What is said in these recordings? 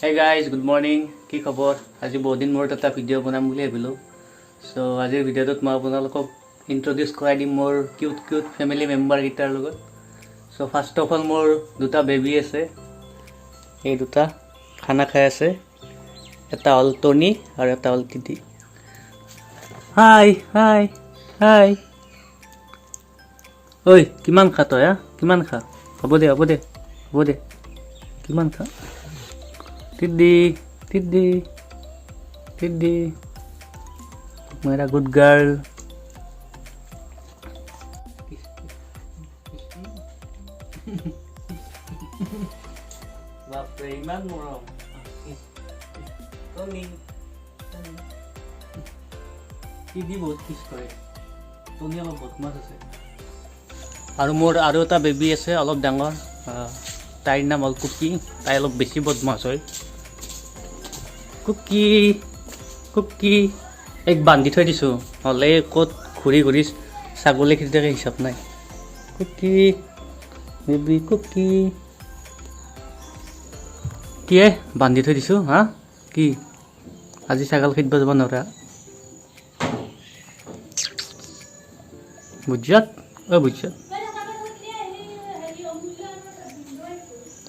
Hey guys, good morning. কি খবৰ? আজি বহুত দিন মোৰ এটা ভিডিঅ' বনাম বুলি ভাবিলোঁ। সো আজিৰ ভিডিঅ'টোত মই আপোনালোকক ইন্ট্ৰোডিউস কৰাই দিম মোৰ কিউট ফেমিলি মেম্বাৰ কেইটাৰ লগত। সো ফাৰ্ষ্ট অফ অল মোৰ দুটা বেবী আছে। এই দুটা খানা খাই আছে। এটা হ'ল টনি আৰু এটা হ'ল টিটি। হাই হাই হাই। ঐ কিমান খা তই? কিমান খা? হ'ব দে কিমান খা? Tiddy, मेरा गुड गर्ल। बापरे इमान मरम। Tiddy बहुत किस करे। Tony अलप बदमाश আছে। আৰু মোৰ আৰু এটা বেবী আছে অলপ ডাঙৰ। তাইৰ নাম হ'ল কুকি। তাই অলপ বেছি বদমাছ হয়। কুকি এক বান্ধি থৈ দিছোঁ হ'লে ক'ত ঘূৰি ছাগলী খেতি থাকে হিচাপ নাই। কুকি বেবী কুকি কিয়ে বান্ধি থৈ দিছোঁ হা কি আজি ছাগল খেদিব যাব নোৱাৰা বুজিয়াত বুজিয়াত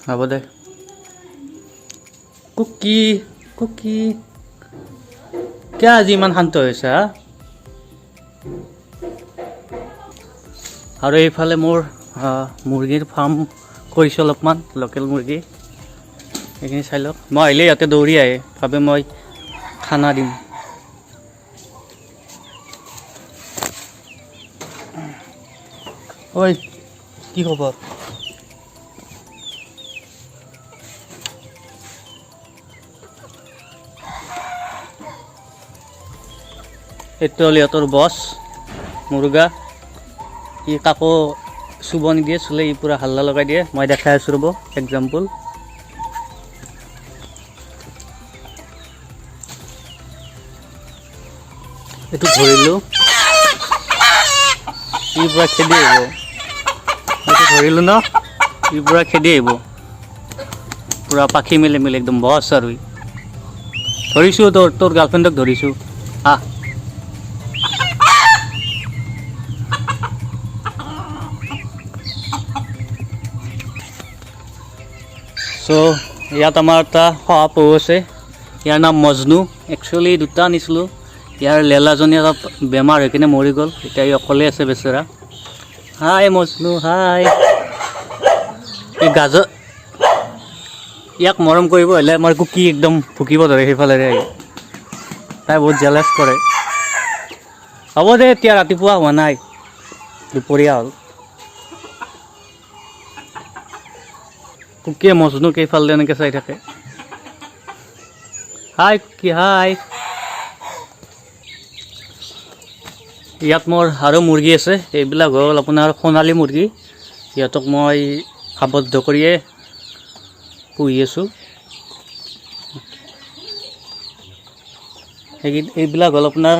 হ'ব দে কুকি কিয় আজি ইমান শান্ত হৈছে আৰু এইফালে মোৰ মুৰ্গীৰ ফাৰ্ম কৰিছোঁ অলপমান লোকেল মুৰ্গী এইখিনি চাই লওক মই আহিলে ইয়াতে দৌৰি আহে ভাবে মই খানা দিম ঐ কি খবৰ এইটো হ'ল ইহঁতৰ বছ মুৰ্গা ই কাকো চুব নিদিয়ে চুলে ই পুৰা হাল্লা লগাই দিয়ে মই দেখাই আছোঁ ৰ'ব এক্সাম্পল এইটো ধৰিলোঁ ই পুৰা খেদি আহিব এইটো ধৰিলোঁ ন ই পুৰা খেদি আহিব পুৰা পাখি মেলি একদম বছ আৰু ধৰিছোঁ তোৰ গাৰ্লফ্ৰেণ্ডক ধৰিছোঁ সো ইয়াত আমাৰ এটা শহাপহু আছে ইয়াৰ নাম মজনু একচুৱেলি দুটা আনিছিলোঁ ইয়াৰ লেলাজনী অলপ বেমাৰ হৈ কিনে মৰি গ'ল এতিয়া ই অকলে আছে বেচেৰা হাই মজনু হাই এই গাজৰ ইয়াক মৰম কৰিব হ'লে আমাৰ কুকি একদম ভুকিব ধৰে সেইফালেৰে আহি তাই বহুত জেলাছ কৰে হ'ব দে এতিয়া ৰাতিপুৱা হোৱা নাই দুপৰীয়া হ'ল কুকিয়ে মজনু কেইফালে এনেকৈ চাই থাকে হাই কুকি হাই ইয়াত মোৰ আৰু মুৰ্গী আছে এইবিলাক হ'ল আপোনাৰ সোণালী মুৰ্গী সিহঁতক মই আবদ্ধ কৰিয়ে পুহি আছোঁ এইবিলাক হ'ল আপোনাৰ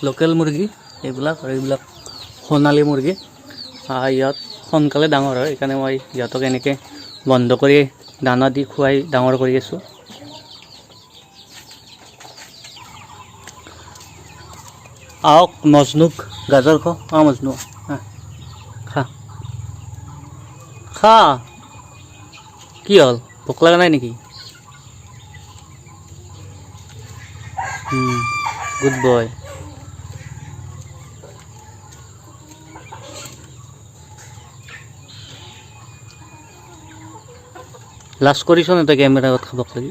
লোকেল মুৰ্গী এইবিলাক আৰু এইবিলাক সোণালী মুৰ্গী ইহঁত সোনকালে ডাঙৰ হয় সেইকাৰণে মই ইহঁতক এনেকৈ বন্ধ কৰি দানা দি খুৱাই ডাঙৰ কৰি আছোঁ আহক মজনুক গাজৰ খা মজনু খা কি হ'ল ভোক লগা নাই নেকি গুড বয় লাজ কৰিছ নে তই কেমেৰা আগত খাবক লাগি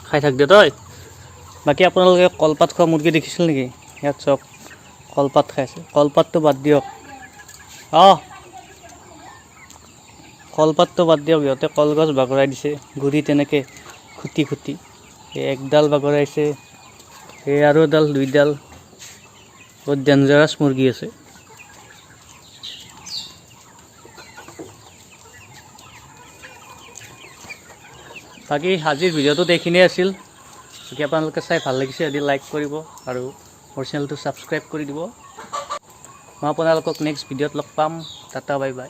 খাই থাক দে তই বাকী আপোনালোকে কলপাত খোৱা মুৰ্গী দেখিছিল নেকি ইয়াত চব কলপাত খাইছে কলপাতটো বাদ দিয়ক কলপাতটো বাদ দিয়ক সিহঁতে কলগছ বাগৰাই দিছে গুৰিত এনেকৈ খুটি একডাল বাগৰাইছে এই আৰু এডাল দুইডাল বহুত ডেঞ্জাৰাছ মুৰ্গী আছে বাকী আজিৰ ভিডিঅ'টোত এইখিনিয়ে আছিল বাকী আপোনালোকে চাই ভাল লাগিছে যদি লাইক কৰিব আৰু মোৰ চেনেলটো ছাবস্ক্ৰাইব কৰি দিব মই আপোনালোকক নেক্সট ভিডিঅ'ত লগ পাম টাটা বাই বাই